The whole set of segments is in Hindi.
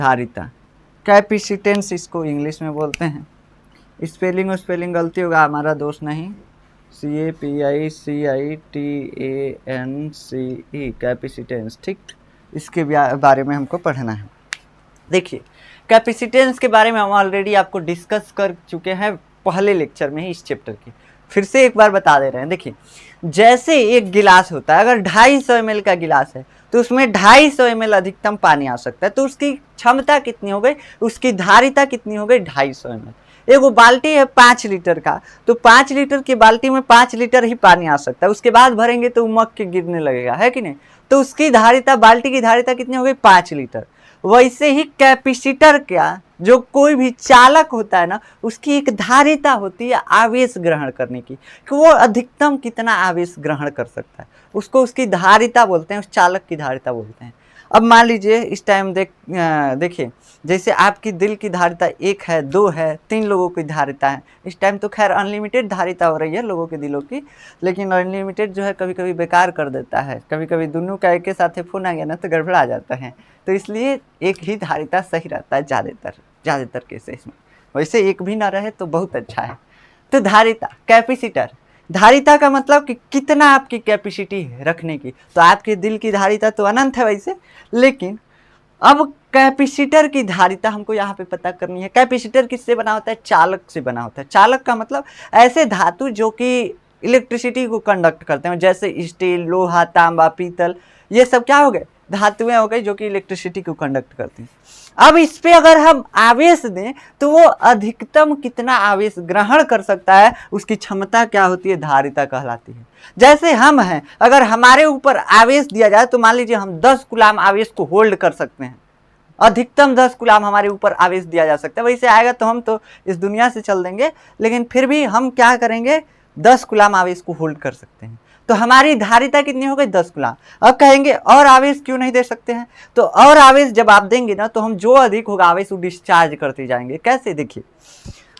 धारिता, कैपेसिटेंस इसको इंग्लिश में बोलते हैं। स्पेलिंग गलती होगा, हमारा दोस्त नहीं। CAPICITANCE, कैपेसिटेंस, ठीक। इसके बारे में हमको पढ़ना है। देखिए, कैपेसिटेंस के बारे में हम ऑलरेडी आपको डिस्कस कर चुके हैं पहले लेक्चर में ही इस चैप्टर के, फिर से एक बार बता दे रहे हैं। देखिए, जैसे एक गिलास होता है, अगर 250 ml का गिलास है तो उसमें 250 ml अधिकतम पानी आ सकता है, तो उसकी क्षमता कितनी हो गई, उसकी धारिता कितनी हो गई, 250 ml। एगो बाल्टी है 5 लीटर का, तो 5 लीटर की बाल्टी में 5 लीटर ही पानी आ सकता है, उसके बाद भरेंगे तो उमक के गिरने लगेगा, है कि नहीं। तो उसकी धारिता, बाल्टी की धारिता कितनी हो गई, 5 लीटर। वैसे ही कैपेसिटर क्या, जो कोई भी चालक होता है ना, उसकी एक धारिता होती है आवेश ग्रहण करने की, कि वो अधिकतम कितना आवेश ग्रहण कर सकता है, उसको उसकी धारिता बोलते हैं, उस चालक की धारिता बोलते हैं। अब मान लीजिए इस टाइम देखिए, जैसे आपकी दिल की धारिता 1 है, 2 है, 3 लोगों की धारिता है। इस टाइम तो खैर अनलिमिटेड धारिता हो रही है लोगों के दिलों की, लेकिन अनलिमिटेड जो है कभी कभी बेकार कर देता है, कभी कभी दोनों का एक साथ फोन आ गया ना तो गड़बड़ा जाता है। तो इसलिए एक ही धारिता सही रहता है ज़्यादातर केसेस में, वैसे एक भी ना रहे तो बहुत अच्छा है। तो धारिता, कैपेसिटर, धारिता का मतलब कि कितना आपकी कैपेसिटी है रखने की। तो आपके दिल की धारिता तो अनंत है वैसे, लेकिन अब कैपेसिटर की धारिता हमको यहाँ पे पता करनी है। कैपेसिटर किससे बना होता है, चालक से बना होता है। चालक का मतलब ऐसे धातु जो कि इलेक्ट्रिसिटी को कंडक्ट करते हैं, जैसे स्टील, लोहा, तांबा, पीतल, ये सब क्या हो गए, धातुएं हो गई जो कि इलेक्ट्रिसिटी को कंडक्ट करती हैं। अब इस पे अगर हम आवेश दें तो वो अधिकतम कितना आवेश ग्रहण कर सकता है, उसकी क्षमता क्या होती है, धारिता कहलाती है। जैसे हम हैं, अगर हमारे ऊपर आवेश दिया जाए तो मान लीजिए हम 10 कूलाम आवेश को होल्ड कर सकते हैं, अधिकतम 10 कूलाम हमारे ऊपर आवेश दिया जा सकता है। वैसे आएगा तो हम तो इस दुनिया से चल देंगे, लेकिन फिर भी हम क्या करेंगे, 10 कूलाम आवेश को होल्ड कर सकते हैं। तो हमारी धारिता कितनी हो गई, 10 कूलाम। अब कहेंगे और आवेश क्यों नहीं दे सकते हैं, तो और आवेश जब आप देंगे ना तो हम जो अधिक होगा आवेश वो डिस्चार्ज करते जाएंगे। कैसे, देखिए,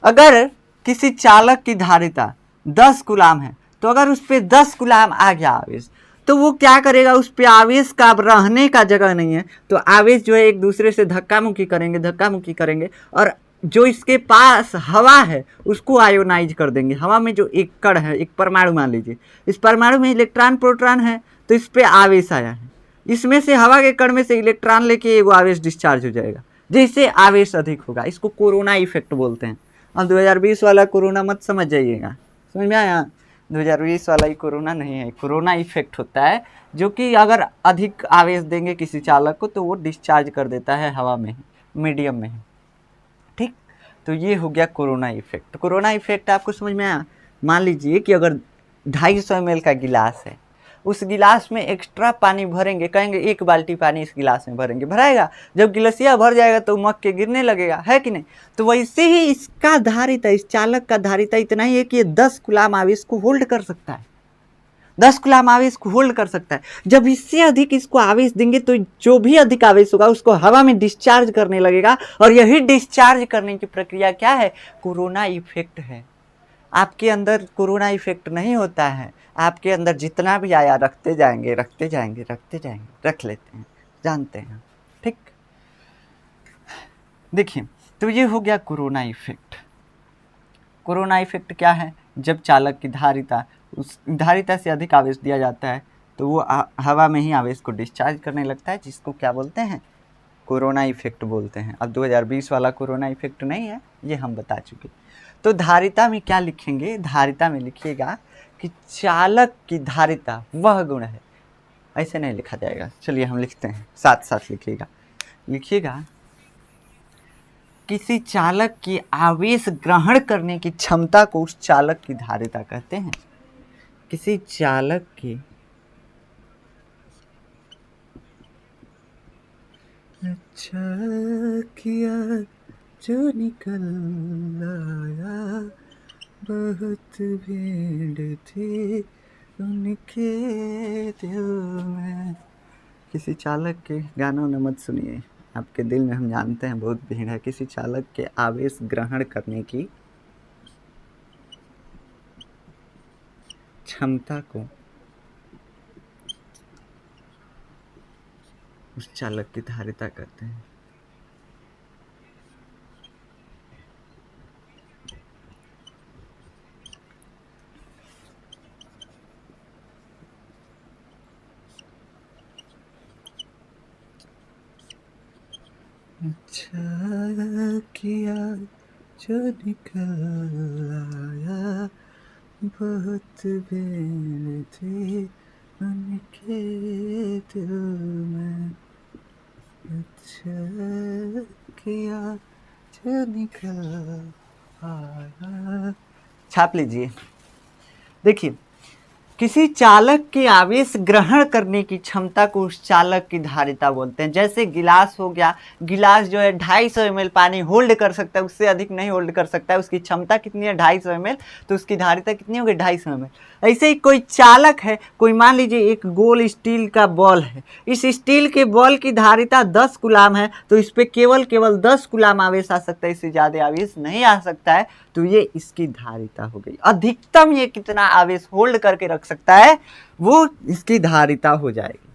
अगर किसी चालक की धारिता 10 कूलाम है, तो अगर उस पर 10 कूलाम आ गया आवेश, तो वो क्या करेगा, उस पे आवेश का अब रहने का जगह नहीं है, तो आवेश जो है एक दूसरे से धक्का मुक्की करेंगे, और जो इसके पास हवा है उसको आयोनाइज कर देंगे। हवा में जो एक कण है, एक परमाणु मान लीजिए, इस परमाणु में इलेक्ट्रॉन प्रोटॉन है, तो इस पे आवेश आया है, इसमें से हवा के कण में से इलेक्ट्रॉन लेके वो आवेश डिस्चार्ज हो जाएगा, जिससे आवेश अधिक होगा। इसको कोरोना इफेक्ट बोलते हैं। अब 2020 वाला कोरोना मत समझ जाइएगा, समझ में आया। 2020 वाला ही कोरोना नहीं है, कोरोना इफेक्ट होता है, जो कि अगर अधिक आवेश देंगे किसी चालक को तो वो डिस्चार्ज कर देता है हवा में, मीडियम में, ठीक। तो ये हो गया कोरोना इफेक्ट। कोरोना इफेक्ट आपको समझ में आया। मान लीजिए कि अगर 250 ml का गिलास है, उस गिलास में एक्स्ट्रा पानी भरेंगे, कहेंगे 1 बाल्टी पानी इस गिलास में भरेंगे, भराएगा, जब गिलासिया भर जाएगा तो उमक के गिरने लगेगा, है कि नहीं। तो वैसे ही इसका धारिता, इस चालक का धारिता इतना ही है कि ये 10 कूलाम आवेश को होल्ड कर सकता है, 10 कूलाम आवेश को होल्ड कर सकता है। जब इससे अधिक इसको आवेश देंगे तो जो भी अधिक आवेश होगा उसको हवा में डिस्चार्ज करने लगेगा, और यही डिस्चार्ज करने की प्रक्रिया क्या है, कोरोना इफेक्ट है। आपके अंदर कोरोना इफेक्ट नहीं होता है, आपके अंदर जितना भी आया रखते जाएंगे, रख लेते हैं, जानते हैं, ठीक। देखिए, तो ये हो गया कोरोना इफेक्ट। कोरोना इफेक्ट क्या है, जब चालक की धारिता, उस धारिता से अधिक आवेश दिया जाता है तो वो हवा में ही आवेश को डिस्चार्ज करने लगता है, जिसको क्या बोलते हैं, कोरोना इफेक्ट बोलते हैं। अब 2020 वाला कोरोना इफेक्ट नहीं है, ये हम बता चुके। तो धारिता में क्या लिखेंगे, धारिता में लिखिएगा कि चालक की धारिता वह गुण है, ऐसे नहीं लिखा जाएगा, चलिए हम लिखते हैं, साथ साथ लिखिएगा किसी चालक की आवेश ग्रहण करने की क्षमता को उस चालक की धारिता कहते हैं। किसी चालक की अच्छा किया जो निकल आया, बहुत भीड़ थी उनके दिल में। किसी चालक के गानों में मत सुनिए, आपके दिल में हम जानते हैं बहुत भीड़ है। किसी चालक के आवेश ग्रहण करने की क्षमता को उस चालक की धारिता कहते हैं। अच्छा किया जो निकल आया, बहुत बेन थे उनके दिल में, अच्छा किया जो निकल आया। छाप लीजिए। देखिए, किसी चालक के आवेश ग्रहण करने की क्षमता को उस चालक की धारिता बोलते हैं। जैसे गिलास हो गया, गिलास जो है 250 ml पानी होल्ड कर सकता है, उससे अधिक नहीं होल्ड कर सकता है। उसकी क्षमता कितनी है? 250 ml, तो उसकी धारिता कितनी होगी? 250 ml। ऐसे ही कोई चालक है, कोई मान लीजिए एक गोल स्टील का बॉल है, इस स्टील के बॉल की धारिता 10 कूलाम है, तो इस पे केवल 10 कूलाम आवेश आ सकता है, इससे ज्यादा आवेश नहीं आ सकता है, तो ये इसकी धारिता हो गई। अधिकतम ये कितना आवेश होल्ड करके रख सकता है, वो इसकी धारिता हो जाएगी।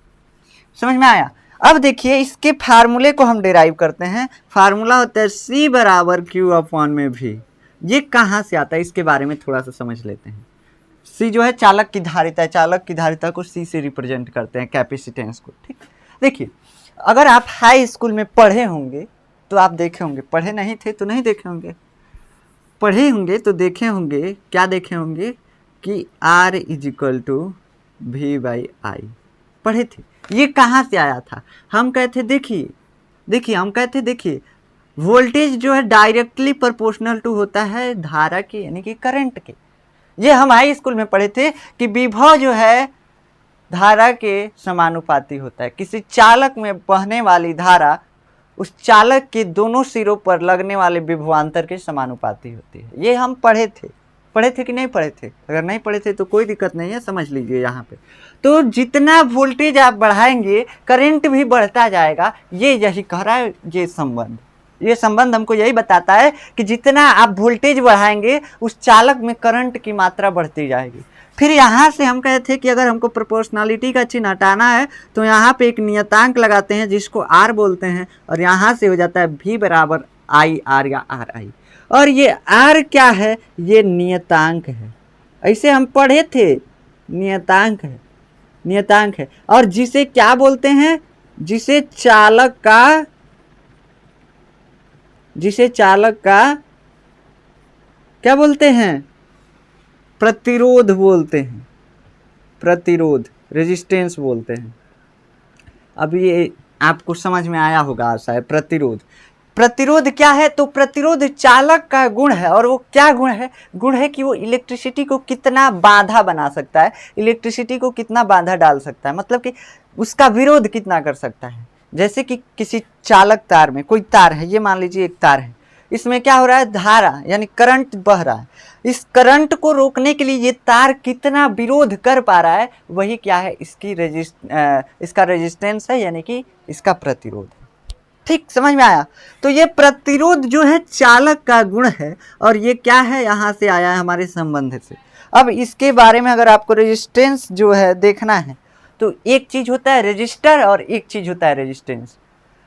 समझ में आया? अब देखिए, इसके फार्मूले को हम डिराइव करते हैं। फार्मूला होता है C बराबर Q अपॉन में V। ये कहाँ से आता है, इसके बारे में थोड़ा सा समझ लेते हैं। C जो है चालक की धारिता है, चालक की धारिता को C से रिप्रेजेंट करते हैं, कैपेसिटेंस को। ठीक, देखिए, अगर आप हाई स्कूल में पढ़े होंगे तो आप देखे होंगे, पढ़े नहीं थे तो नहीं देखे होंगे, पढ़े होंगे तो देखे होंगे, क्या देखे होंगे कि R इजिकल टू V/I। पढ़े थे। ये कहाँ से आया था? हम कहते देखिए वोल्टेज जो है डायरेक्टली प्रोपोर्शनल टू होता है धारा के, यानी कि करंट के। ये हम हाई स्कूल में पढ़े थे कि विभव जो है धारा के समानुपाती होता है। किसी चालक में बहने वाली धारा उस चालक के दोनों सिरों पर लगने वाले विभवांतर के समानुपाती होती है। ये हम पढ़े थे कि नहीं पढ़े थे? अगर नहीं पढ़े थे तो कोई दिक्कत नहीं है, समझ लीजिए यहाँ पे। तो जितना वोल्टेज आप बढ़ाएंगे करंट भी बढ़ता जाएगा। ये यही कह रहा है ये संबंध हमको यही बताता है कि जितना आप वोल्टेज बढ़ाएंगे उस चालक में करंट की मात्रा बढ़ती जाएगी। फिर यहाँ से हम कहते थे कि अगर हमको प्रोपोर्शनलिटी का चिन्ह हटाना है तो यहाँ पे एक नियतांक लगाते हैं जिसको R बोलते हैं, और यहाँ से हो जाता है V बराबर IR या RI। और ये R क्या है? ये नियतांक है। ऐसे हम पढ़े थे, नियतांक है। और जिसे क्या बोलते हैं? जिसे चालक का क्या बोलते हैं? प्रतिरोध बोलते हैं। प्रतिरोध, रेजिस्टेंस बोलते हैं। अब ये आपको समझ में आया होगा आशा है। प्रतिरोध क्या है? तो प्रतिरोध चालक का गुण है। और वो क्या गुण है? गुण है कि वो इलेक्ट्रिसिटी को कितना बाधा बना सकता है, इलेक्ट्रिसिटी को कितना बाधा डाल सकता है, मतलब कि उसका विरोध कितना कर सकता है। जैसे कि किसी चालक तार में कोई तार है, ये मान लीजिए एक तार है, इसमें क्या हो रहा है? धारा यानी करंट बह रहा है। इस करंट को रोकने के लिए ये तार कितना विरोध कर पा रहा है, वही क्या है? इसका रेजिस्टेंस है, यानी कि इसका प्रतिरोध है। ठीक, समझ में आया? तो ये प्रतिरोध जो है चालक का गुण है, और ये क्या है? यहाँ से आया है हमारे संबंध से। अब इसके बारे में अगर आपको रेजिस्टेंस जो है देखना है तो एक चीज होता है रेजिस्टर और एक चीज होता है रेजिस्टेंस।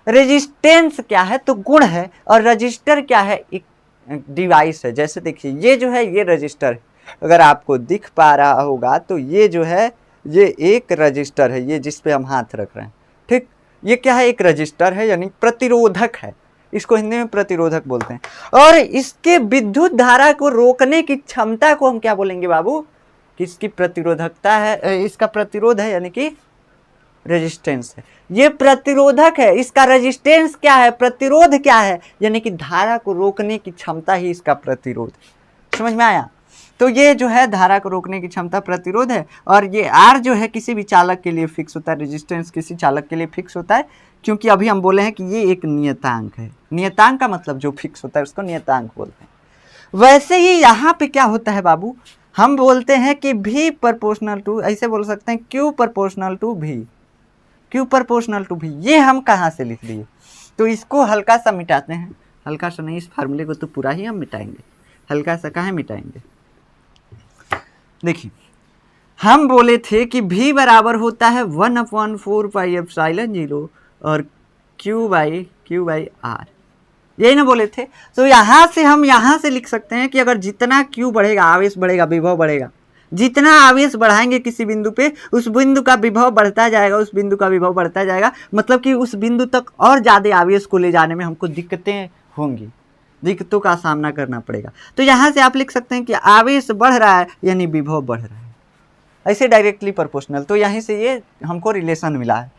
रेजिस्टेंस क्या है? तो गुण है, और रजिस्टर क्या है? एक डिवाइस है। जैसे देखिए, ये जो है ये रजिस्टर है, अगर आपको दिख पा रहा होगा तो ये जो है ये एक रजिस्टर है, ये जिस पे हम हाथ रख रहे हैं। ठीक, ये क्या है? एक रजिस्टर है, यानी प्रतिरोधक है। इसको हिंदी में प्रतिरोधक बोलते हैं। और इसके विद्युत धारा को रोकने की क्षमता को हम क्या बोलेंगे बाबू? कि इसकी प्रतिरोधकता है, इसका प्रतिरोध है, यानी कि रेजिस्टेंस है। ये प्रतिरोधक है, इसका रेजिस्टेंस क्या है? प्रतिरोध क्या है? यानी कि धारा को रोकने की क्षमता ही इसका प्रतिरोध है। समझ में आया? तो ये जो है धारा को रोकने की क्षमता प्रतिरोध है। और ये R जो है किसी भी चालक के लिए फिक्स होता है, रेजिस्टेंस किसी चालक के लिए फिक्स होता है, क्योंकि अभी हम बोले हैं कि ये एक नियतांक है। नियतांक का मतलब जो फिक्स होता है उसको नियतांक बोलते हैं। वैसे ही यहाँ पे क्या होता है बाबू? हम बोलते हैं कि V प्रोपोर्शनल टू, ऐसे बोल सकते हैं Q proportional to V। Q proportional to V, ये हम कहाँ से लिख दिए? तो इसको हल्का सा मिटाते हैं। हल्का सा नहीं, इस फार्मूले को तो पूरा ही हम मिटाएंगे, हल्का सा कहाँ मिटाएंगे? देखिए, हम बोले थे कि V बराबर होता है 1/4πε0 और Q/R, यही ना बोले थे? तो यहाँ से हम यहाँ से लिख सकते हैं कि अगर जितना Q बढ़ेगा, आवेश बढ़ेगा, विभव बढ़ेगा, जितना आवेश बढ़ाएंगे किसी बिंदु पे उस बिंदु का विभव बढ़ता जाएगा, उस बिंदु का विभव बढ़ता जाएगा, मतलब कि उस बिंदु तक और ज़्यादा आवेश को ले जाने में हमको दिक्कतें होंगी, दिक्कतों का सामना करना पड़ेगा। तो यहाँ से आप लिख सकते हैं कि आवेश बढ़ रहा है यानी विभव बढ़ रहा है, ऐसे डायरेक्टली प्रोपोर्शनल। तो यहीं से ये हमको रिलेशन मिला है,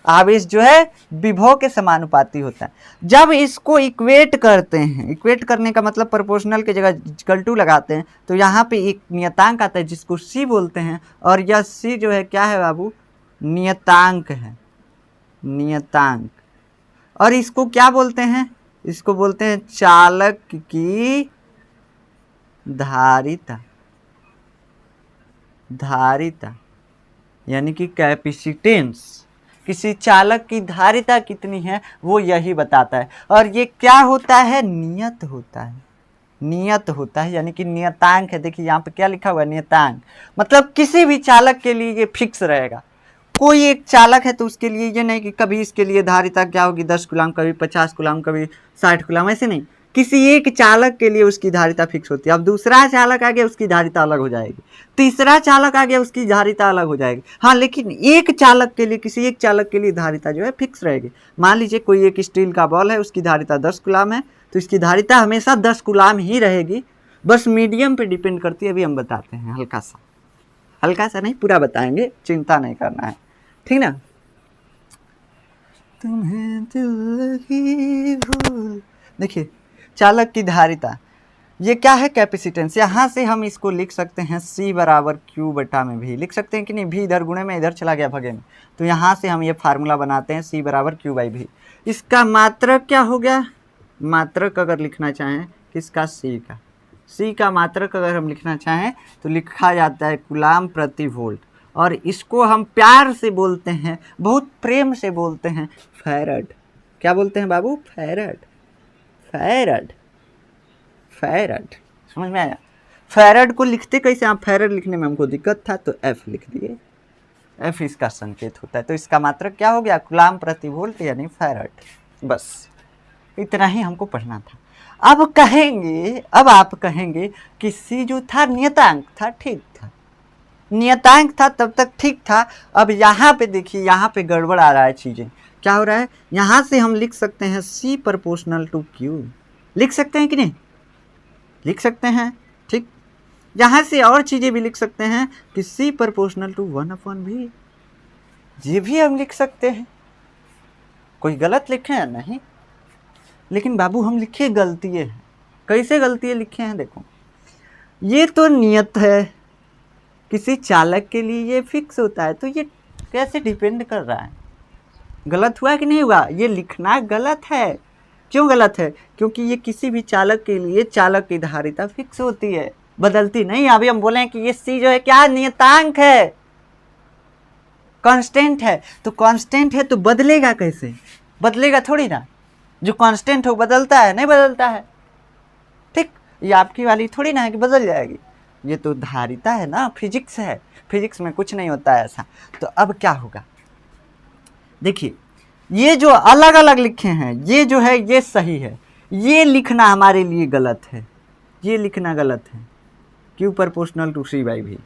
आवेश जो है विभव के समानुपाती होता है। जब इसको इक्वेट करते हैं, इक्वेट करने का मतलब प्रोपोर्शनल की जगह =2 लगाते हैं, तो यहाँ पे एक नियतांक आता है जिसको C बोलते हैं, और यह C जो है क्या है बाबू, नियतांक है, नियतांक। और इसको क्या बोलते हैं, इसको बोलते हैं चालक की धारिता, धारिता यानी कि कैपेसिटेंस। किसी चालक की धारिता कितनी है वो यही बताता है। और ये क्या होता है, नियत होता है, नियत होता है यानी कि नियतांक है। देखिए यहाँ पे क्या लिखा हुआ है, नियतांक, मतलब किसी भी चालक के लिए ये फिक्स रहेगा। कोई एक चालक है तो उसके लिए ये नहीं कि कभी इसके लिए धारिता क्या होगी 10 कूलम, कभी 50 कूलम, कभी 60 कूलम, ऐसे नहीं। किसी एक चालक के लिए उसकी धारिता फिक्स होती है। अब दूसरा चालक आ गया उसकी धारिता अलग हो जाएगी, तीसरा चालक आ गया उसकी धारिता अलग हो जाएगी। हाँ, लेकिन एक चालक के लिए, किसी एक चालक के लिए धारिता जो है फिक्स रहेगी। मान लीजिए कोई एक स्टील का बॉल है, उसकी धारिता 10 कूलम है, तो इसकी धारिता हमेशा 10 कूलम ही रहेगी, बस मीडियम पे डिपेंड करती है। अभी हम बताते हैं, हल्का सा, हल्का सा नहीं पूरा बताएंगे, चिंता नहीं करना है, ठीक ना। तुम्हें दिल की भूल, देखिए चालक की धारिता, ये क्या है, कैपेसिटेंस। यहाँ से हम इसको लिख सकते हैं C बराबर Q बटा में V, लिख सकते हैं कि नहीं, V इधर गुणे में इधर चला गया भगे में, तो यहाँ से हम ये फार्मूला बनाते हैं C बराबर Q बाई V। इसका मात्रक क्या हो गया, मात्रक अगर लिखना चाहें किसका, C का मात्रक अगर हम लिखना चाहें तो लिखा जाता है कूलम प्रति वोल्ट, और इसको हम प्यार से बोलते हैं, बहुत प्रेम से बोलते हैं फैरड। क्या बोलते हैं बाबू, फैरड, फैरड, फैरड, समझ में आया। फैरड को लिखते कैसे, आप फैरड लिखने में हमको दिक्कत था तो F लिख दिए, F इसका संकेत होता है। तो इसका मात्रक क्या हो गया, कूलम प्रति वोल्ट यानी फैरड। बस इतना ही हमको पढ़ना था। अब कहेंगे, अब आप कहेंगे कि C जो था नियतांक था, ठीक था, नियतांक था तब तक ठीक था। अब यहाँ पे देखिए, यहाँ पे गड़बड़ आ रहा है, चीज़ें क्या हो रहा है। यहाँ से हम लिख सकते हैं C प्रोपोर्शनल टू Q, लिख सकते हैं कि नहीं, लिख सकते हैं, ठीक। यहाँ से और चीज़ें भी लिख सकते हैं कि C प्रोपोर्शनल टू 1/V, ये भी हम लिख सकते हैं। कोई गलत लिखे हैं नहीं, लेकिन बाबू हम लिखे गलती है। कैसे गलती लिखे हैं, देखो ये तो नियत है, किसी चालक के लिए ये फिक्स होता है, तो ये कैसे डिपेंड कर रहा है, गलत हुआ कि नहीं हुआ, ये लिखना गलत है। क्यों गलत है, क्योंकि ये किसी भी चालक के लिए चालक की धारिता फिक्स होती है, बदलती नहीं। अभी हम बोले कि ये C जो है क्या, नियतांक है, कांस्टेंट है। तो कांस्टेंट है तो बदलेगा कैसे, बदलेगा थोड़ी ना, जो कांस्टेंट हो बदलता है, नहीं बदलता है, ठीक। ये आपकी वाली थोड़ी ना है कि बदल जाएगी, ये तो धारिता है ना, फिजिक्स है, फिजिक्स में कुछ नहीं होता है ऐसा। तो अब क्या होगा, देखिए ये जो अलग अलग लिखे हैं, ये जो है ये सही है, ये लिखना हमारे लिए गलत है, ये लिखना गलत है, Q proportional to C by V,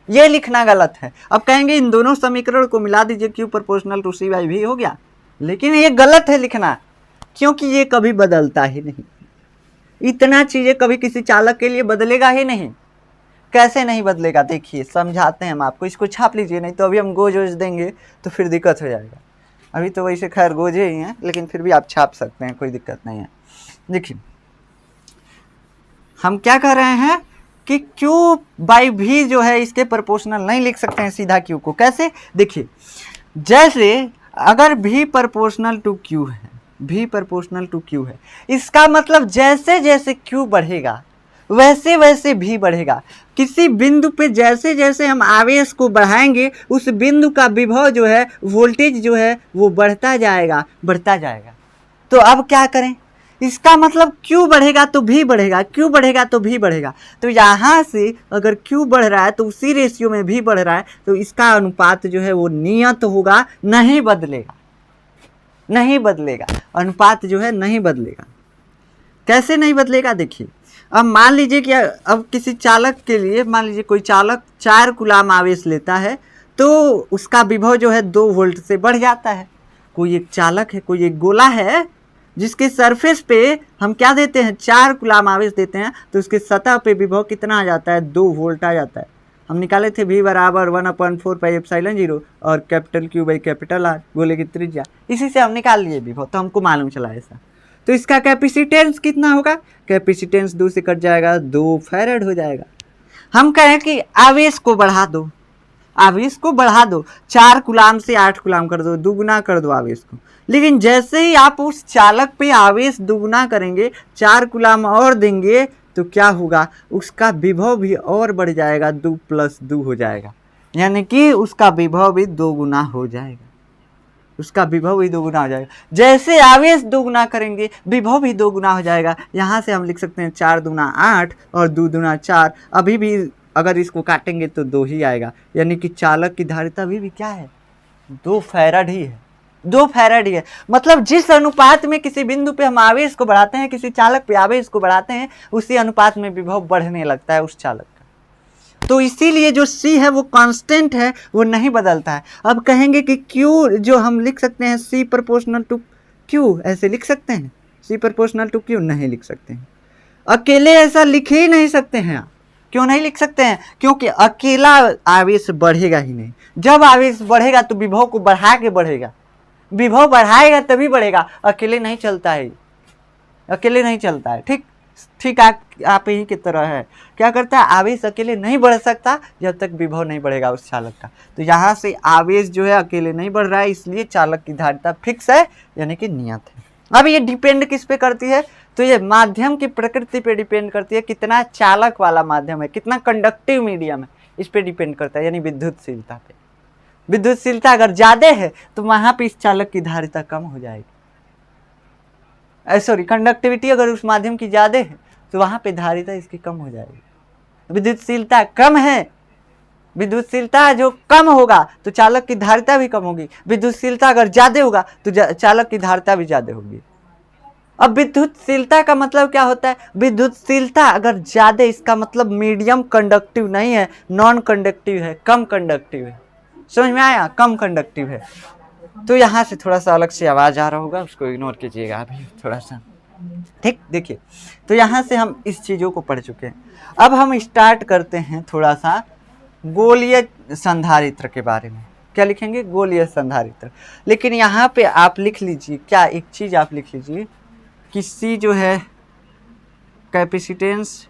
ये लिखना गलत है। अब कहेंगे इन दोनों समीकरण को मिला दीजिए, Q proportional to C by V हो गया, लेकिन ये गलत है लिखना, क्योंकि ये कभी बदलता ही नहीं, इतना चीज़ें कभी किसी चालक के लिए बदलेगा ही नहीं। कैसे नहीं बदलेगा, देखिए समझाते हैं हम आपको, इसको छाप लीजिए, नहीं तो अभी हम गोज वोज देंगे तो फिर दिक्कत हो जाएगा। अभी तो वैसे खैर गोजे ही हैं, लेकिन फिर भी आप छाप सकते हैं, कोई दिक्कत नहीं है। देखिए हम क्या कर रहे हैं कि Q बाई V जो है इसके प्रोपोर्शनल नहीं लिख सकते हैं सीधा Q को, कैसे, देखिए जैसे अगर V प्रोपोर्शनल टू Q है, V प्रोपोर्शनल टू Q है, इसका मतलब जैसे जैसे Q बढ़ेगा वैसे वैसे भी बढ़ेगा। किसी बिंदु पे जैसे जैसे हम आवेश को बढ़ाएंगे उस बिंदु का विभव जो है, वोल्टेज जो है वो बढ़ता जाएगा, बढ़ता जाएगा। तो अब क्या करें, इसका मतलब Q बढ़ेगा तो भी बढ़ेगा, Q बढ़ेगा तो भी बढ़ेगा। तो यहाँ से अगर Q बढ़ रहा है तो उसी रेशियो में भी बढ़ रहा है, तो इसका अनुपात जो है वो नियत होगा, नहीं बदलेगा, नहीं बदलेगा, अनुपात जो है नहीं बदलेगा। कैसे नहीं बदलेगा देखिए, अब मान लीजिए कि अब किसी चालक के लिए, मान लीजिए कोई चालक 4 कूलाम आवेश लेता है तो उसका विभव जो है 2 वोल्ट से बढ़ जाता है। कोई एक चालक है, कोई एक गोला है जिसके सरफेस पे हम क्या देते हैं, 4 कूलाम आवेश देते हैं, तो उसके सतह पे विभव कितना आ जाता है, 2 वोल्ट आ जाता है। हम निकाले थे V बराबर 1/4πε0 और capital Q by capital R, गोले की त्रिज्या, इसी से हम निकाल लिए विभव, तो हमको मालूम चला ऐसा। तो इसका कैपेसिटेंस कितना होगा, कैपेसिटेंस 2 से कट जाएगा, 2 फैराड हो जाएगा। हम कहें कि आवेश को बढ़ा दो, आवेश को बढ़ा दो, 4 कूलाम से 8 कूलाम कर दो, दुगुना कर दो आवेश को। लेकिन जैसे ही आप उस चालक पे आवेश दुगुना करेंगे, 4 कूलाम और देंगे, तो क्या होगा, उसका विभव भी और बढ़ जाएगा, 2 + 2 हो जाएगा, यानी कि उसका विभव भी 2 गुना हो जाएगा, उसका विभव भी 2 गुना हो जाएगा। जैसे आवेश 2 गुना करेंगे, विभव भी 2 गुना हो जाएगा। यहाँ से हम लिख सकते हैं 4 दूना 8 और 2 दूना 4, अभी भी अगर इसको काटेंगे तो 2 ही आएगा, यानी कि चालक की धारिता भी क्या है, 2 फैराड ही है, 2 फैराड ही है। मतलब जिस अनुपात में किसी बिंदु पे हम आवेश को बढ़ाते हैं, किसी चालक पे आवेश को बढ़ाते हैं, उसी अनुपात में विभव बढ़ने लगता है उस चालक का। तो इसीलिए जो C है वो कांस्टेंट है, वो नहीं बदलता है। अब कहेंगे कि Q जो हम लिख सकते हैं C प्रोपोर्शनल टू Q, ऐसे लिख सकते हैं, C प्रोपोर्शनल टू Q नहीं लिख सकते हैं, अकेले ऐसा लिख ही नहीं सकते हैं आप। क्यों नहीं लिख सकते हैं, क्योंकि अकेला आवेश बढ़ेगा ही नहीं। जब आवेश बढ़ेगा तो विभव को बढ़ा के बढ़ेगा, विभव बढ़ाएगा तभी बढ़ेगा, अकेले नहीं चलता है, अकेले नहीं चलता है। ठीक ठीक आप ही की तरह है, क्या करता है, आवेश अकेले नहीं बढ़ सकता जब तक विभव नहीं बढ़ेगा उस चालक का। तो यहाँ से आवेश जो है अकेले नहीं बढ़ रहा है, इसलिए चालक की धारिता फिक्स है, यानी कि नियत है। अब ये डिपेंड किस पे करती है, तो ये माध्यम की प्रकृति पे डिपेंड करती है, कितना चालक वाला माध्यम है, कितना कंडक्टिव मीडियम है, इस पे डिपेंड करता है, यानी विद्युतशीलता पे। विद्युतशीलता अगर ज्यादा है तो वहां पे इस चालक की धारिता कम हो जाएगी, सॉरी कंडक्टिविटी अगर उस माध्यम की ज्यादा है तो वहां पे धारिता इसकी कम हो जाएगी। विद्युतशीलता कम है, विद्युतशीलता जो कम होगा तो चालक की धारिता भी कम होगी, विद्युतशीलता अगर ज्यादा होगा तो चालक की धारिता भी ज्यादा होगी। अब विद्युतशीलता का मतलब क्या होता है, विद्युतशीलता अगर ज्यादा, इसका मतलब मीडियम कंडक्टिव नहीं है, नॉन कंडक्टिव है, कम कंडक्टिव है। समझ में आया, कम कंडक्टिव है। तो यहाँ से थोड़ा सा अलग से आवाज आ रहा होगा, उसको इग्नोर कीजिएगा अभी थोड़ा सा। ठीक, देखिए तो यहाँ से हम इस चीजों को पढ़ चुके हैं। अब हम स्टार्ट करते हैं थोड़ा सा गोलीय संधारित्र के बारे में। क्या लिखेंगे, गोलीय संधारित्र। लेकिन यहाँ पे आप लिख लीजिए, क्या एक चीज आप लिख लीजिए कि C जो है कैपेसिटेंस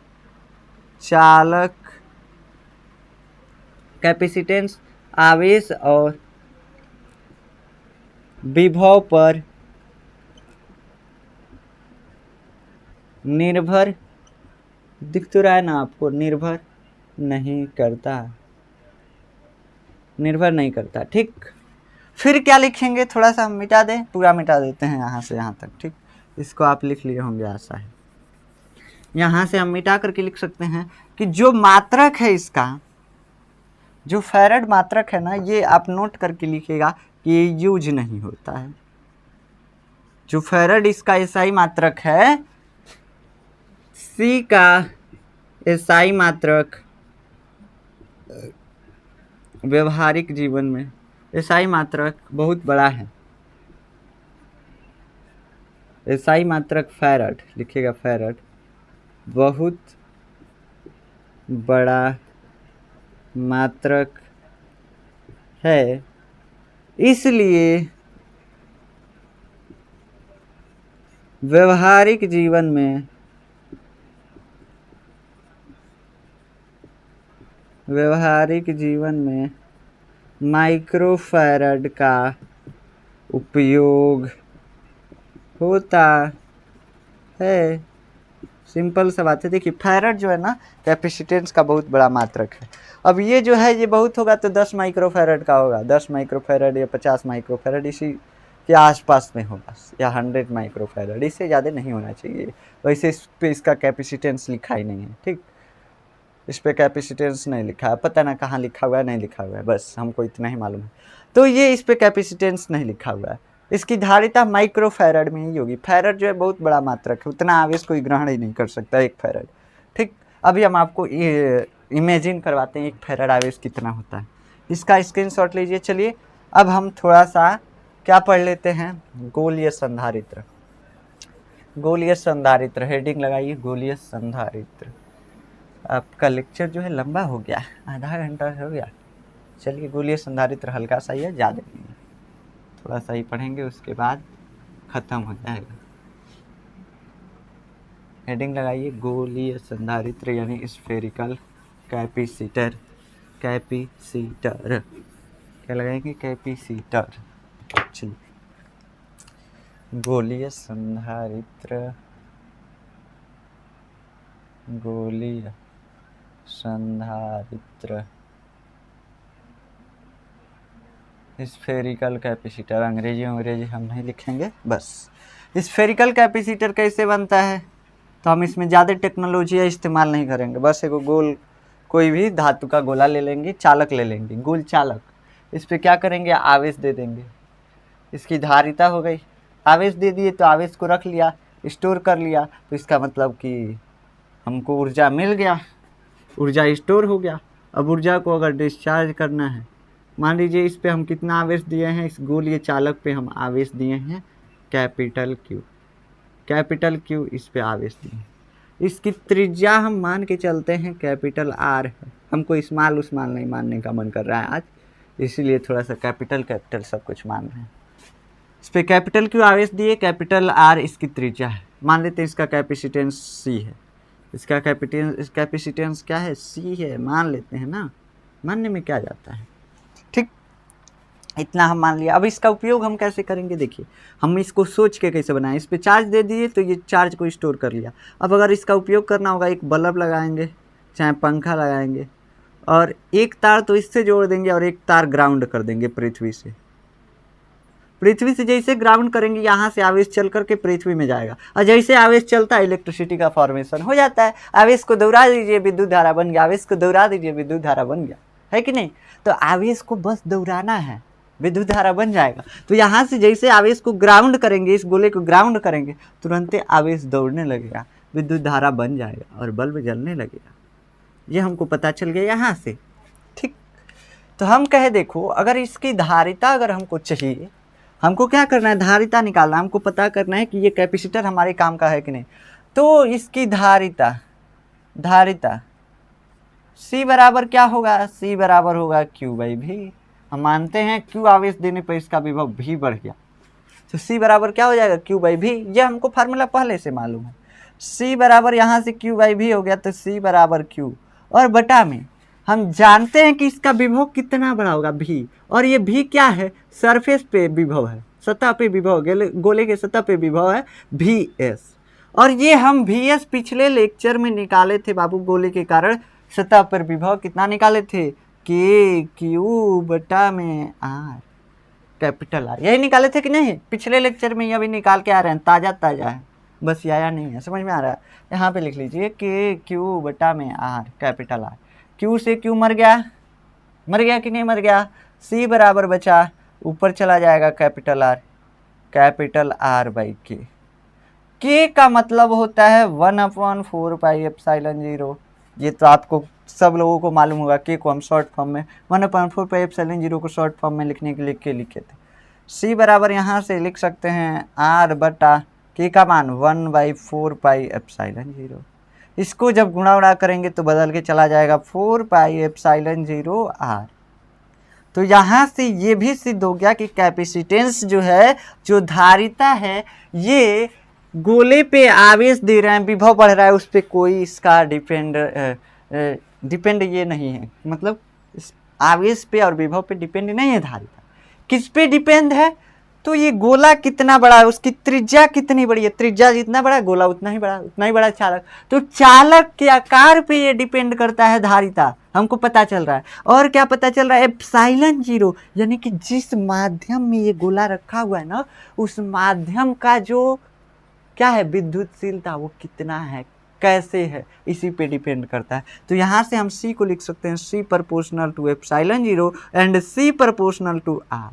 चालक, कैपेसिटेंस आवेश और विभव पर निर्भर, दिख तो रहा है ना आपको, निर्भर नहीं करता, निर्भर नहीं करता। ठीक, फिर क्या लिखेंगे, थोड़ा सा हम मिटा दें, पूरा मिटा देते हैं यहाँ से यहाँ तक। ठीक, इसको आप लिख लिए होंगे, आशा है। यहाँ से हम मिटा करके लिख सकते हैं कि जो मात्रक है इसका, जो फैराड मात्रक है ना, ये आप नोट करके लिखिएगा कि ये यूज नहीं होता है। जो फैराड इसका एसआई मात्रक है, C का एसआई मात्रक व्यवहारिक जीवन में एसआई मात्रक बहुत बड़ा है। एसआई मात्रक फैराड लिखिएगा, फैराड बहुत बड़ा मात्रक है, इसलिए व्यवहारिक जीवन में माइक्रोफैराड का उपयोग होता है। सिंपल सा बात है। देखिए फैराड जो है ना, कैपेसिटेंस का बहुत बड़ा मात्रक है। अब ये जो है ये बहुत होगा तो 10 माइक्रोफैराड का होगा, 10 माइक्रोफैराड या 50 माइक्रोफैराड इसी के आसपास में होगा, या 100 माइक्रोफैराड, इससे ज़्यादा नहीं होना चाहिए। वैसे इस पे इसका कैपेसिटेंस लिखा ही नहीं है। ठीक, इस पे कैपेसिटेंस नहीं लिखा है, पता ना कहाँ लिखा हुआ है, नहीं लिखा हुआ है, बस हमको इतना ही मालूम है। तो ये इस पे कैपेसिटेंस नहीं लिखा हुआ है, इसकी धारिता माइक्रोफैरड में ही होगी। फैरड जो है बहुत बड़ा मात्रक है, उतना आवेश कोई ग्रहण ही नहीं कर सकता 1 फैरड। ठीक, अभी हम आपको ये इमेजिन करवाते हैं 1 फैरड आवेश कितना होता है। इसका स्क्रीनशॉट लीजिए। चलिए अब हम थोड़ा सा क्या पढ़ लेते हैं, गोलीय संधारित्र। गोलीय संधारित्र हेडिंग लगाइए, गोलीय संधारित्र। आपका लेक्चर जो है लंबा हो गया, आधा घंटा हो गया। चलिए गोलीय संधारित्र हल्का सा ही है, ज़्यादा नहीं है, थोड़ा सा ही पढ़ेंगे उसके बाद ख़त्म हो जाएगा। हेडिंग लगाइए गोलीय संधारित्र यानी स्फेरिकल कैपेसिटर। कैपेसिटर क्या लगाएंगे, कैपेसिटर। चलिए गोलीय संधारित्र, गोलीय संधारित्र स्फेरिकल कैपेसिटर। अंग्रेजी हम नहीं लिखेंगे बस। स्फेरिकल कैपेसिटर कैसे बनता है, तो हम इसमें ज़्यादा टेक्नोलॉजी इस्तेमाल नहीं करेंगे। बस एक गोल कोई भी धातु का गोला ले लेंगे, चालक ले लेंगे, गोल चालक। इस पर क्या करेंगे, आवेश दे देंगे। इसकी धारिता हो गई, आवेश दे दिए तो आवेश को रख लिया, स्टोर कर लिया, तो इसका मतलब कि हमको ऊर्जा मिल गया, ऊर्जा स्टोर हो गया। अब ऊर्जा को अगर डिस्चार्ज करना है, मान लीजिए इस पे हम कितना आवेश दिए हैं, इस गोलीय चालक पे हम आवेश दिए हैं कैपिटल क्यू। कैपिटल क्यू इस पे आवेश दिए हैं। इसकी त्रिज्या हम मान के चलते हैं कैपिटल आर है। हमको स्मॉल उस्मॉल नहीं मानने का मन कर रहा है आज, इसीलिए थोड़ा सा कैपिटल सब कुछ मान रहे हैं। इस पर कैपिटल क्यू आवेश दिए, कैपिटल आर इसकी त्रिज्या है। मान लेते हैं इसका कैपेसिटेंस सी है, इसका कैपेसिटेंस क्या है, सी है, मान लेते हैं ना, मानने में क्या जाता है। ठीक, इतना हम मान लिया। अब इसका उपयोग हम कैसे करेंगे, देखिए हम इसको सोच के कैसे बनाएं। इस पर चार्ज दे दिए तो ये चार्ज को स्टोर कर लिया। अब अगर इसका उपयोग करना होगा, एक बल्ब लगाएंगे, चाहे पंखा लगाएंगे, और एक तार तो इससे जोड़ देंगे और एक तार ग्राउंड कर देंगे पृथ्वी से। पृथ्वी से जैसे ग्राउंड करेंगे, यहाँ से आवेश चल करके पृथ्वी में जाएगा, और जैसे आवेश चलता है इलेक्ट्रिसिटी का फॉर्मेशन हो जाता है। आवेश को दौड़ा दीजिए, विद्युत धारा बन गया, आवेश को दौड़ा दीजिए, विद्युत धारा बन गया, है कि नहीं। तो आवेश को बस दौड़ाना है, विद्युत धारा बन जाएगा। तो यहाँ से जैसे आवेश को ग्राउंड करेंगे, इस गोले को ग्राउंड करेंगे, तुरंत आवेश दौड़ने लगेगा, विद्युत धारा बन जाएगा और बल्ब जलने लगेगा। ये हमको पता चल गया यहाँ से। ठीक, तो हम कहे देखो, अगर इसकी धारिता अगर हमको चाहिए, हमको क्या करना है, धारिता निकालना, हमको पता करना है कि ये कैपेसिटर हमारे काम का है कि नहीं। तो इसकी धारिता C बराबर क्या होगा, C बराबर होगा Q बाई V। हम मानते हैं Q आवेश देने पर इसका विभव V बढ़ गया, तो C बराबर क्या हो जाएगा, Q बाई V। ये हमको फार्मूला पहले से मालूम है। C बराबर यहाँ से Q बाई V हो गया, तो C बराबर Q, और बटा में हम जानते हैं कि इसका विभव कितना बड़ा होगा, V। और ये V क्या है, सरफेस पे विभव है, सतह पे विभव, गोले के सतह पे विभव है VS। और ये हम VS पिछले लेक्चर में निकाले थे बाबू, गोले के कारण सतह पर विभव कितना निकाले थे, KQ बटा में R, कैपिटल R, यही निकाले थे कि नहीं पिछले लेक्चर में। ये अभी निकाल के आ रहे हैं, ताज़ा ताज़ा है, बस आया नहीं है, समझ में आ रहा है। यहाँ पे लिख लीजिए KQ बटा में R, कैपिटल R। Q से Q मर गया कि नहीं मर गया। C बराबर बचा, ऊपर चला जाएगा capital R by K। K का मतलब होता है 1/4 पाई एप्सिलॉन 0। ये तो आपको सब लोगों को मालूम होगा। K को हम शॉर्ट फॉर्म में 1/4 पाई एप्सिलॉन 0 को शॉर्ट फॉर्म में लिखने के लिए K लिखे थे। C बराबर यहाँ से लिख सकते हैं R बटा K का मान 1/4 पाई एप्सिलॉन 0। इसको जब गुणा उड़ा करेंगे तो बदल के चला जाएगा 4 पाई एप्सिलॉन 0 R। तो यहाँ से ये भी सिद्ध हो गया कि कैपेसिटेंस जो है, जो धारिता है, ये गोले पे आवेश दे रहे हैं, विभव बढ़ रहा है, उस पर कोई इसका डिपेंड ये नहीं है, मतलब इस आवेश पे और विभव पे डिपेंड नहीं है धारिता। किस पे डिपेंड है, तो ये गोला कितना बड़ा है, उसकी त्रिज्या कितनी बड़ी है, त्रिज्या जितना बड़ा गोला उतना ही बड़ा चालक। तो चालक के आकार पे ये डिपेंड करता है धारिता, हमको पता चल रहा है। और क्या पता चल रहा है, एप्सिलॉन 0, यानी कि जिस माध्यम में ये गोला रखा हुआ है ना, उस माध्यम का जो क्या है, विद्युतशीलता, वो कितना है, कैसे है, इसी पे डिपेंड करता है। तो यहाँ से हम C को लिख सकते हैं C proportional to epsilon 0 and C proportional to R।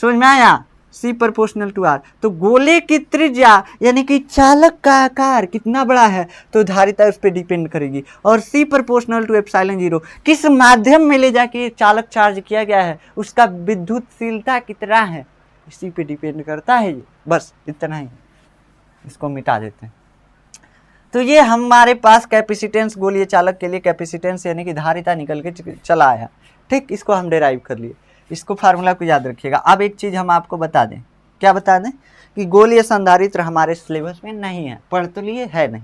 समझ में आया। C proportional to R। तो गोले की त्रिज्या यानी कि चालक का आकार कितना बड़ा है तो धारिता उस पर डिपेंड करेगी। और C प्रोपोर्शनल टू एप्सिलॉन 0, किस माध्यम में ले जाके चालक चार्ज किया गया है उसका विद्युतशीलता कितना है इसी पे डिपेंड करता है ये। बस इतना ही, इसको मिटा देते हैं। तो ये हमारे पास कैपेसिटेंस गोलीय चालक के लिए कैपेसिटेंस यानी कि धारिता निकल के चला आया। ठीक, इसको हम डेराइव कर लिए, इसको फार्मूला को याद रखिएगा। अब एक चीज़ हम आपको बता दें, क्या बता दें कि गोलीय संधारित्र हमारे सिलेबस में नहीं है, पढ़ तो लिए है नहीं,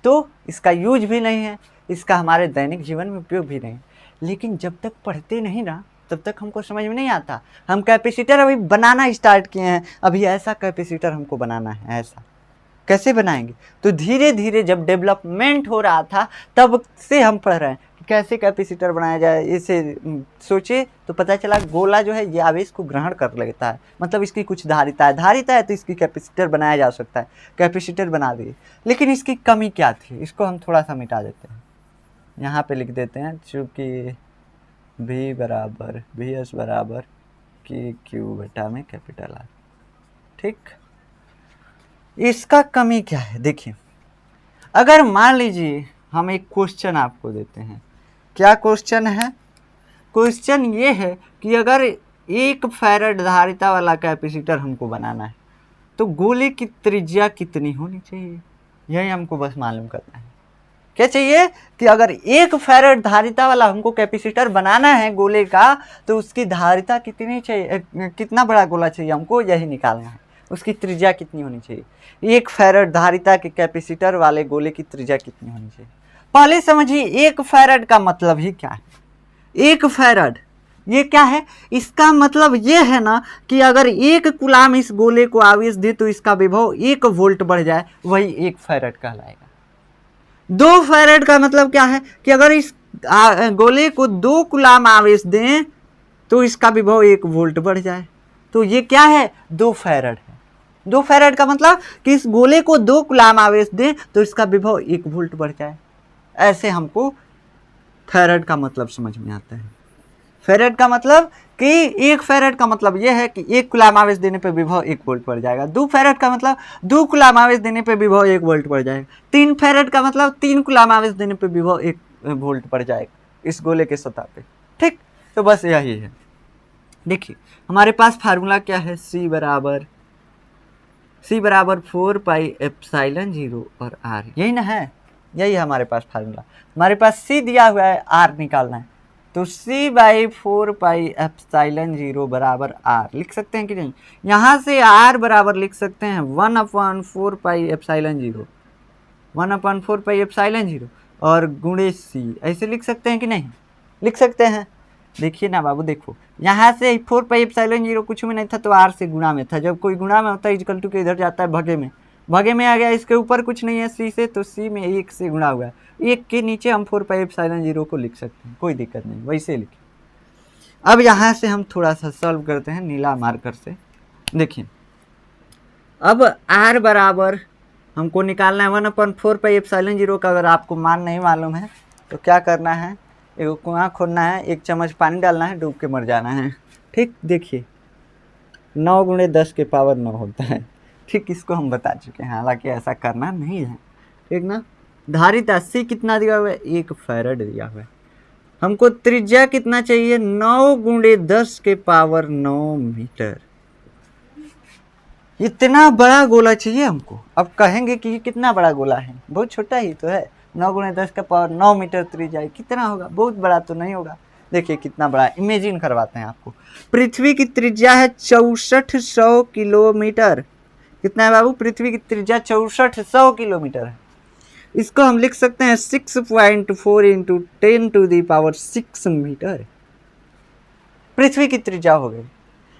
तो इसका यूज भी नहीं है, इसका हमारे दैनिक जीवन में उपयोग भी नहीं। लेकिन जब तक पढ़ते नहीं ना तब तक हमको समझ में नहीं आता। हम कैपेसिटर अभी बनाना स्टार्ट किए हैं, अभी ऐसा कैपेसिटर हमको बनाना है। ऐसा कैसे बनाएंगे? तो धीरे धीरे जब डेवलपमेंट हो रहा था तब से हम पढ़ रहे हैं कि कैसे कैपेसिटर बनाया जाए। इसे सोचे तो पता चला गोला जो है ये आवेश को ग्रहण कर लेता है, मतलब इसकी कुछ धारिता है तो इसकी कैपेसिटर बनाया जा सकता है। कैपेसिटर बना दिए, लेकिन इसकी कमी क्या थी इसको हम थोड़ा सा मिटा देते हैं। यहाँ पे लिख देते हैं चूँकि V बराबर VS बराबर KQ बटा में कैपिटल R। ठीक, इसका कमी क्या है? देखिए, अगर मान लीजिए हम एक क्वेश्चन आपको देते हैं, क्या क्वेश्चन है? क्वेश्चन ये है कि अगर 1 फैराड धारिता वाला कैपेसिटर हमको बनाना है तो गोले की त्रिज्या कितनी होनी चाहिए, यही हमको बस मालूम करना है। क्या चाहिए कि अगर 1 फैराड धारिता वाला हमको कैपेसिटर बनाना है गोले का तो उसकी धारिता कितनी चाहिए, कितना बड़ा गोला चाहिए हमको, यही निकालना है। उसकी त्रिज्या कितनी होनी चाहिए? 1 फैराड धारिता के कैपेसिटर वाले गोले की त्रिज्या कितनी होनी चाहिए? पहले समझिए 1 फैराड का मतलब ही क्या है। 1 फैराड ये क्या है? इसका मतलब ये है ना कि अगर 1 कूलाम इस गोले को आवेश दे तो इसका विभव 1 वोल्ट बढ़ जाए, वही 1 फैराड कहलाएगा। 2 फैराड का मतलब क्या है कि अगर इस गोले को 2 कूलाम आवेश दें तो इसका विभव 1 वोल्ट बढ़ जाए, तो ये क्या है? 2 फैराड है। 2 फैराड का मतलब कि इस गोले को 2 कूलाम आवेश दें तो इसका विभव 1 वोल्ट बढ़ जाए। ऐसे हमको फैराड का मतलब समझ में आता है। फैराड का मतलब कि 1 फैराड का मतलब यह है कि 1 कूलाम आवेश देने पर विभव 1 वोल्ट बढ़ जाएगा। 2 फैराड का मतलब 2 कूलाम आवेश देने पर विभव 1 वोल्ट बढ़ जाएगा। 3 फैराड का मतलब 3 कूलाम आवेश देने पर विभव 1 वोल्ट बढ़ जाएगा इस गोले के सतह पे। ठीक, तो बस यही है। देखिए हमारे पास फार्मूला क्या है? C बराबर 4 पाई एप्सिलॉन 0 और R, यही ना है, यही हमारे पास फार्मूला। हमारे पास C दिया हुआ है, R निकालना है, तो C बाई 4 पाई एप्सिलॉन 0 बराबर R लिख सकते हैं कि नहीं? यहाँ से R बराबर लिख सकते हैं 1/4 पाई एप्सिलॉन 0, 1/4 पाई एप्सिलॉन 0 और गुणे C, ऐसे लिख सकते हैं कि नहीं? लिख सकते हैं। देखिए ना बाबू, देखो यहाँ से 4 पाई एप्सिलॉन 0 कुछ में नहीं था तो R से गुणा में था। जब कोई गुणा में होता है इक्वल टू के इधर जाता है भगे में आ गया, इसके ऊपर कुछ नहीं है C से, तो C में 1 से गुणा हुआ है। 1 के नीचे हम 4 पाई एप्सिलॉन 0 को लिख सकते हैं, कोई दिक्कत नहीं, वैसे लिखें। अब यहाँ से हम थोड़ा सा सॉल्व करते हैं नीला मार्कर से। देखिए अब R बराबर हमको निकालना है 1/4 पाई एप्सिलॉन 0 का। अगर आपको मान नहीं मालूम है तो क्या करना है, एक कुआं खोदना है, 1 चम्मच पानी डालना है, डूब के मर जाना है। ठीक, देखिए 9 × 10 के पावर 9 होता है। ठीक, इसको हम बता चुके हैं, हालांकि ऐसा करना नहीं है। ठीक ना। धारिता C कितना दिया हुआ है? 1 फैराड दिया हुआ है। हमको त्रिज्या कितना चाहिए? 9 × 10 के पावर 9 मीटर। इतना बड़ा गोला चाहिए हमको। अब कहेंगे कि ये कितना बड़ा गोला है, बहुत छोटा ही तो है। 9 × 10 का पावर 9 मीटर त्रिज्या कितना होगा? बहुत बड़ा तो नहीं होगा। देखिए कितना बड़ा, इमेजिन करवाते हैं आपको। पृथ्वी की त्रिज्या है 6400 किलोमीटर। कितना है बाबू? पृथ्वी की त्रिज्या 6400 किलोमीटर है। इसको हम लिख सकते हैं 6.4 × 10⁶ मीटर। पृथ्वी की त्रिज्या हो गई।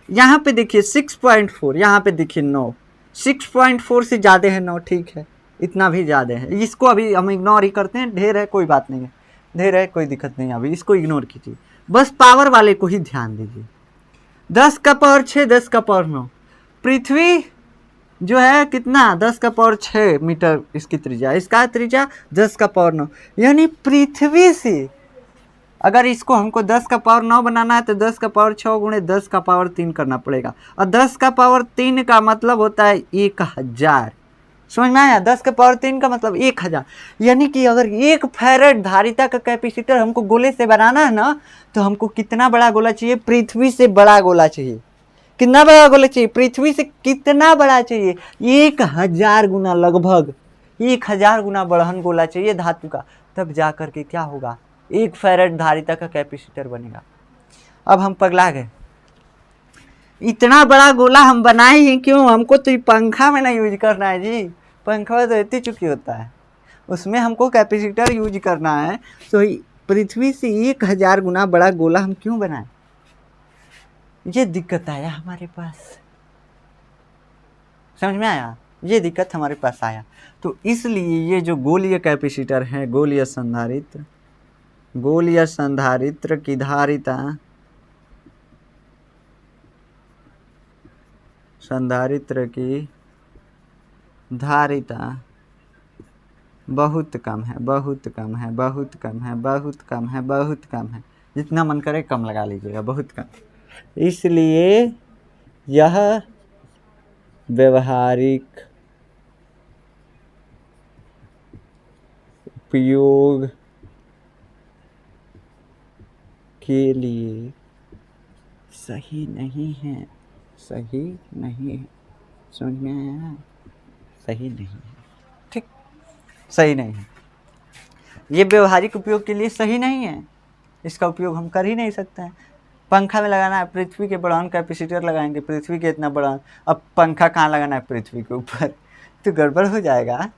यहाँ पे देखिए 6.4, यहाँ पे देखिए 9। 6.4 से ज़्यादा है 9, ठीक है, इतना भी ज़्यादा है। इसको अभी हम इग्नोर ही करते हैं, ढेर है कोई बात नहीं है, ढेर है कोई दिक्कत नहीं है, अभी इसको इग्नोर कीजिए, बस पावर वाले को ही ध्यान दीजिए। 10 का पावर 6, 10 का पावर 9। पृथ्वी जो है कितना? 10 का पावर 6 मीटर इसकी त्रिज्या, इसका त्रिज्या 10 का पावर 9, यानी पृथ्वी से अगर इसको हमको 10 का पावर 9 बनाना है तो 10 का पावर 6 गुणे 10 का पावर 3 करना पड़ेगा, और 10 का पावर 3 का मतलब होता है 1000। समझ में आया? 10 का पावर 3 का मतलब 1000। यानी कि अगर 1 फैरेड धारिता का कैपेसिटर हमको गोले से बनाना है ना, तो हमको कितना बड़ा गोला चाहिए? पृथ्वी से बड़ा गोला चाहिए। कितना बड़ा गोला चाहिए? पृथ्वी से कितना बड़ा चाहिए? 1000 गुना, लगभग 1000 गुना बढ़हन गोला चाहिए धातु का, तब जा करके क्या होगा? 1 फैरेड धारिता का कैपेसिटर बनेगा। अब हम पगला गए, इतना बड़ा गोला हम बनाए ही क्यों? हमको तो पंखा में ना यूज करना है जी, पंखा तो इतनी चुकी होता है, उसमें हमको कैपेसिटर यूज करना है। तो पृथ्वी से 1000 गुना बड़ा गोला हम क्यों बनाए? ये दिक्कत आया हमारे पास। समझ में आया? ये दिक्कत हमारे पास आया। तो इसलिए ये जो गोलीय कैपेसिटर है, गोलीय संधारित्र की धारिता, संधारित्र की धारिता बहुत कम है, बहुत कम है, बहुत कम है, बहुत कम है, बहुत कम है। जितना मन करे कम लगा लीजिएगा, बहुत कम। इसलिए यह व्यवहारिक उपयोग के लिए सही नहीं है, सही नहीं है। समझ में आया? सही नहीं है, ठीक, सही नहीं है। ये व्यवहारिक उपयोग के लिए सही नहीं है, इसका उपयोग हम कर ही नहीं सकते हैं। पंखा में लगाना है, पृथ्वी के बढ़ान कैपेसिटर लगाएंगे, पृथ्वी के इतना बढ़ान, अब पंखा कहाँ लगाना है? पृथ्वी के ऊपर, तो गड़बड़ हो जाएगा।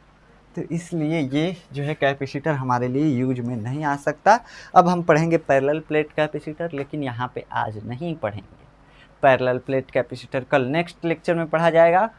तो इसलिए ये जो है कैपेसिटर हमारे लिए यूज में नहीं आ सकता। अब हम पढ़ेंगे पैरेलल प्लेट कैपेसिटर, लेकिन यहाँ पे आज नहीं पढ़ेंगे पैरेलल प्लेट कैपेसिटर, कल नेक्स्ट लेक्चर में पढ़ा जाएगा।